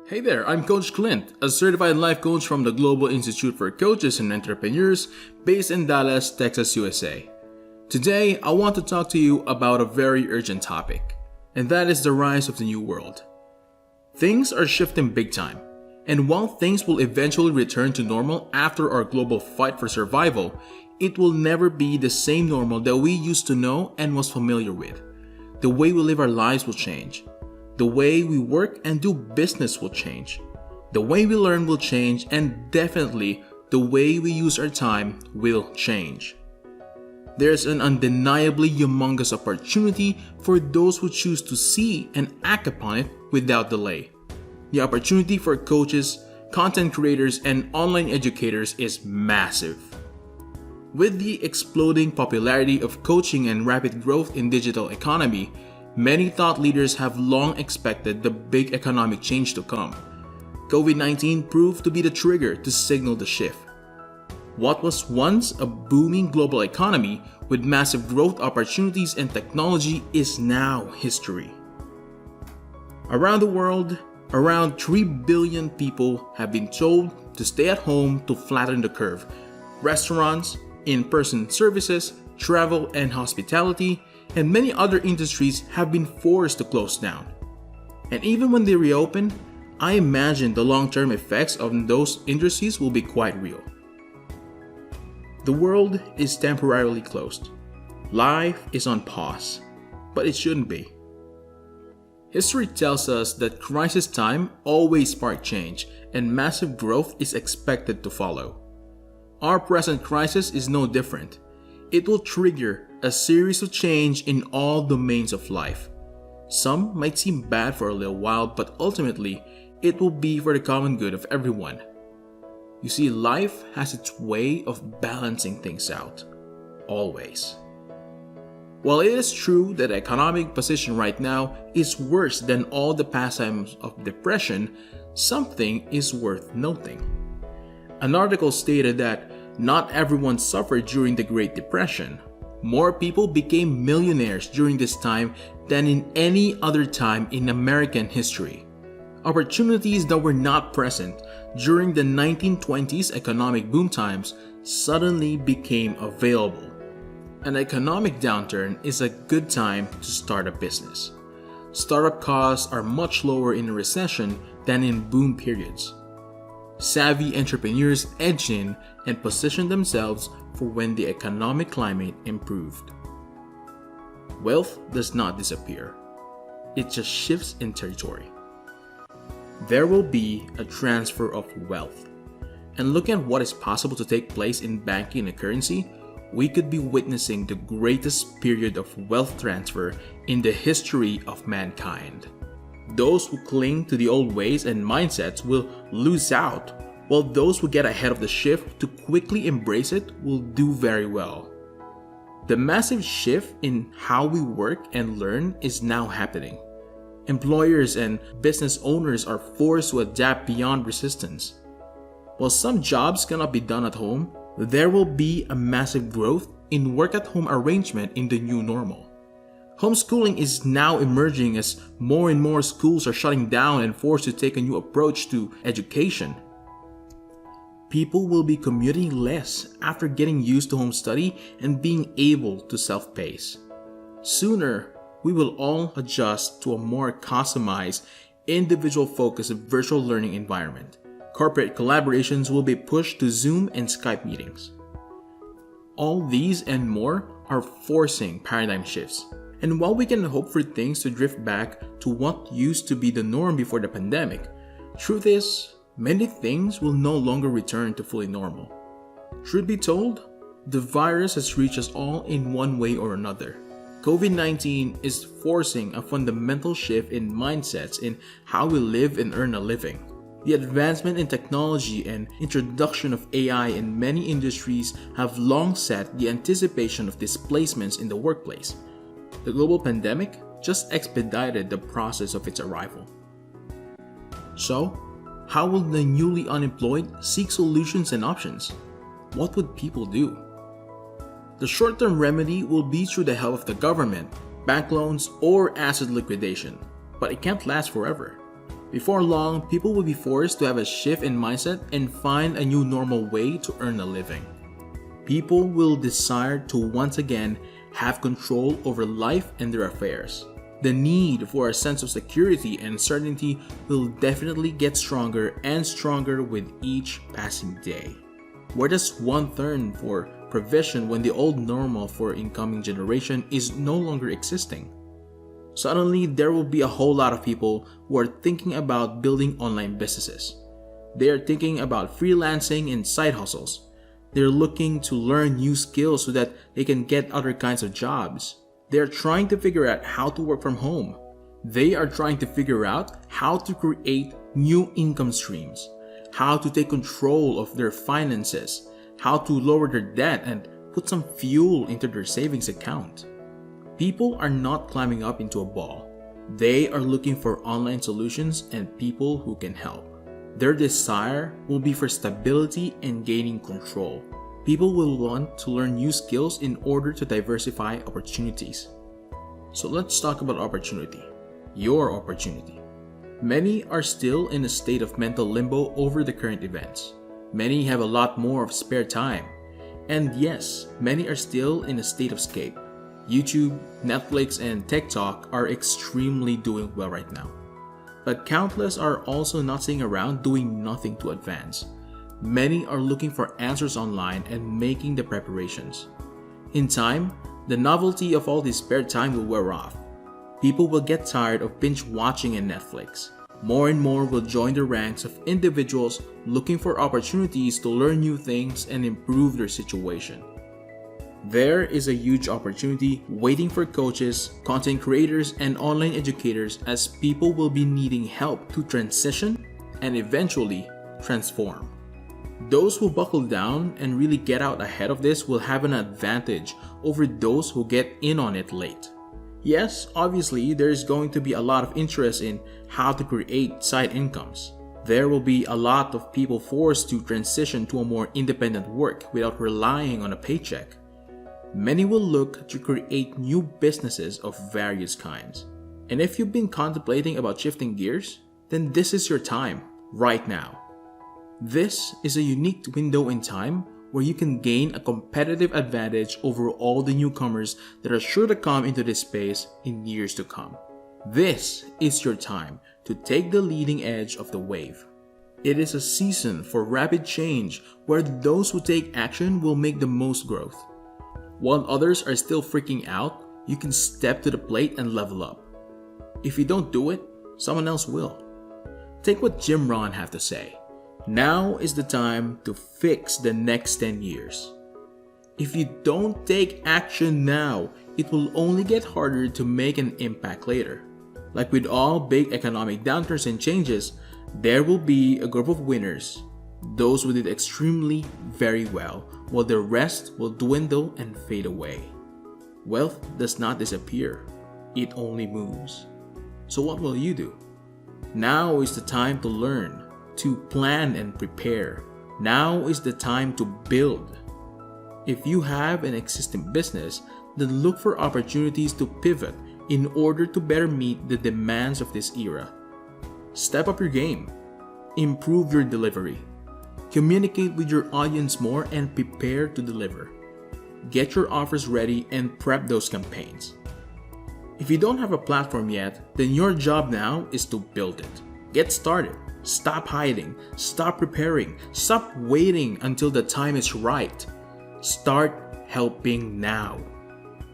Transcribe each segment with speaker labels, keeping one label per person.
Speaker 1: Hey there, I'm Coach Clint, a certified life coach from the Global Institute for Coaches and Entrepreneurs based in Dallas, Texas, USA. Today, I want to talk to you about a very urgent topic, and that is the rise of the new world. Things are shifting big time, and while things will eventually return to normal after our global fight for survival, it will never be the same normal that we used to know and was familiar with. The way we live our lives will change. The way we work and do business will change. The way we learn will change, and definitely the way we use our time will change. There's an undeniably humongous opportunity for those who choose to see and act upon it without delay. The opportunity for coaches, content creators, and online educators is massive. With the exploding popularity of coaching and rapid growth in digital economy, many thought leaders have long expected the big economic change to come. COVID-19 proved to be the trigger to signal the shift. What was once a booming global economy with massive growth opportunities and technology is now history. Around the world, around 3 billion people have been told to stay at home to flatten the curve. Restaurants, in-person services, travel and hospitality, and many other industries have been forced to close down. And even when they reopen, I imagine the long-term effects of those industries will be quite real. The world is temporarily closed. Life is on pause, but it shouldn't be. History tells us that crisis time always sparks change, and massive growth is expected to follow. Our present crisis is no different. It will trigger a series of change in all domains of life. Some might seem bad for a little while, but ultimately, it will be for the common good of everyone. You see, life has its way of balancing things out. Always. While it is true that the economic position right now is worse than all the past times of depression, something is worth noting. An article stated that not everyone suffered during the Great Depression. More people became millionaires during this time than in any other time in American history. Opportunities that were not present during the 1920s economic boom times suddenly became available. An economic downturn is a good time to start a business. Startup costs are much lower in a recession than in boom periods. Savvy entrepreneurs edge in and position themselves for when the economic climate improved. Wealth does not disappear. It just shifts in territory. There will be a transfer of wealth. And looking at what is possible to take place in banking and currency, we could be witnessing the greatest period of wealth transfer in the history of mankind. Those who cling to the old ways and mindsets will lose out, while those who get ahead of the shift to quickly embrace it will do very well. The massive shift in how we work and learn is now happening. Employers and business owners are forced to adapt beyond resistance. While some jobs cannot be done at home, there will be a massive growth in work-at-home arrangement in the new normal. Homeschooling is now emerging as more and more schools are shutting down and forced to take a new approach to education. People will be commuting less after getting used to home study and being able to self-pace. Sooner, we will all adjust to a more customized, individual-focused virtual learning environment. Corporate collaborations will be pushed to Zoom and Skype meetings. All these and more are forcing paradigm shifts. And while we can hope for things to drift back to what used to be the norm before the pandemic, truth is, many things will no longer return to fully normal. Truth be told, the virus has reached us all in one way or another. COVID-19 is forcing a fundamental shift in mindsets in how we live and earn a living. The advancement in technology and introduction of AI in many industries have long set the anticipation of displacements in the workplace. The global pandemic just expedited the process of its arrival. So, how will the newly unemployed seek solutions and options? What would people do? The short-term remedy will be through the help of the government, bank loans, or asset liquidation, but it can't last forever. Before long, people will be forced to have a shift in mindset and find a new normal way to earn a living. People will desire to once again have control over life and their affairs. The need for a sense of security and certainty will definitely get stronger and stronger with each passing day. Where does one turn for provision when the old normal for incoming generation is no longer existing? Suddenly, there will be a whole lot of people who are thinking about building online businesses. They are thinking about freelancing and side hustles. They're looking to learn new skills so that they can get other kinds of jobs. They are trying to figure out how to work from home. They are trying to figure out how to create new income streams, how to take control of their finances, how to lower their debt and put some fuel into their savings account. People are not climbing up into a ball. They are looking for online solutions and people who can help. Their desire will be for stability and gaining control. People will want to learn new skills in order to diversify opportunities. So let's talk about opportunity. Your opportunity. Many are still in a state of mental limbo over the current events. Many have a lot more of spare time. And yes, many are still in a state of escape. YouTube, Netflix, and TikTok are extremely doing well right now. But countless are also not sitting around doing nothing to advance. Many are looking for answers online and making the preparations. In time, the novelty of all this spare time will wear off. People will get tired of binge watching on Netflix. More and more will join the ranks of individuals looking for opportunities to learn new things and improve their situation. There is a huge opportunity waiting for coaches, content creators, and online educators as people will be needing help to transition and eventually transform. Those who buckle down and really get out ahead of this will have an advantage over those who get in on it late. Yes, obviously, there is going to be a lot of interest in how to create side incomes. There will be a lot of people forced to transition to a more independent work without relying on a paycheck. Many will look to create new businesses of various kinds. And if you've been contemplating about shifting gears, then this is your time, right now. This is a unique window in time where you can gain a competitive advantage over all the newcomers that are sure to come into this space in years to come. This is your time to take the leading edge of the wave. It is a season for rapid change where those who take action will make the most growth. While others are still freaking out, you can step to the plate and level up. If you don't do it, someone else will. Take what Jim Rohn had to say. Now is the time to fix the next 10 years. If you don't take action now, it will only get harder to make an impact later. Like with all big economic downturns and changes, there will be a group of winners, those who did extremely very well, while the rest will dwindle and fade away. Wealth does not disappear, it only moves. So what will you do? Now is the time to learn, to plan and prepare. Now is the time to build. If you have an existing business, then look for opportunities to pivot in order to better meet the demands of this era. Step up your game. Improve your delivery. Communicate with your audience more and prepare to deliver. Get your offers ready and prep those campaigns. If you don't have a platform yet, then your job now is to build it. Get started. Stop hiding. Stop preparing. Stop waiting until the time is right. Start helping now.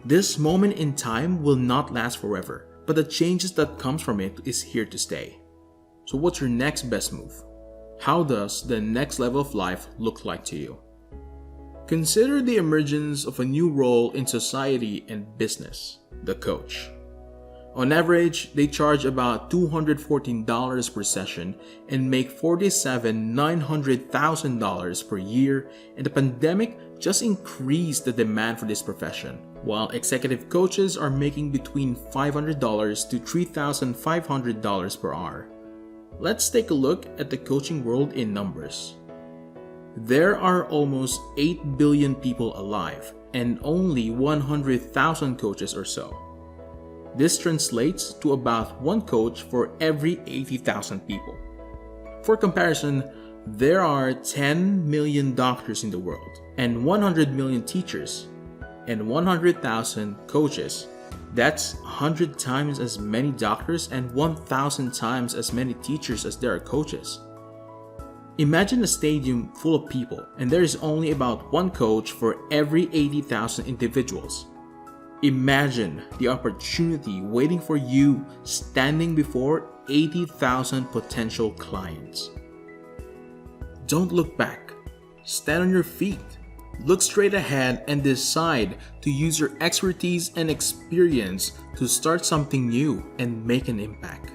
Speaker 1: This moment in time will not last forever, but the changes that comes from it is here to stay. So what's your next best move? How does the next level of life look like to you? Consider the emergence of a new role in society and business, the coach. On average, they charge about $214 per session and make $900,000 per year, and the pandemic just increased the demand for this profession, while executive coaches are making between $500 to $3,500 per hour. Let's take a look at the coaching world in numbers. There are almost 8 billion people alive and only 100,000 coaches or so. This translates to about one coach for every 80,000 people. For comparison, there are 10 million doctors in the world, and 100 million teachers, and 100,000 coaches. That's 100 times as many doctors and 1,000 times as many teachers as there are coaches. Imagine a stadium full of people, and there is only about one coach for every 80,000 individuals. Imagine the opportunity waiting for you standing before 80,000 potential clients. Don't look back. Stand on your feet. Look straight ahead and decide to use your expertise and experience to start something new and make an impact.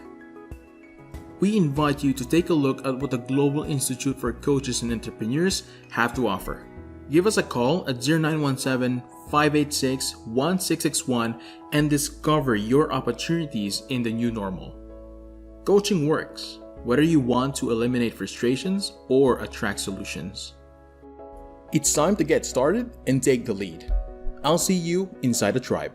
Speaker 1: We invite you to take a look at what the Global Institute for Coaches and Entrepreneurs have to offer. Give us a call at 0917-586-1661 and discover your opportunities in the new normal. Coaching works, whether you want to eliminate frustrations or attract solutions. It's time to get started and take the lead. I'll see you inside the tribe.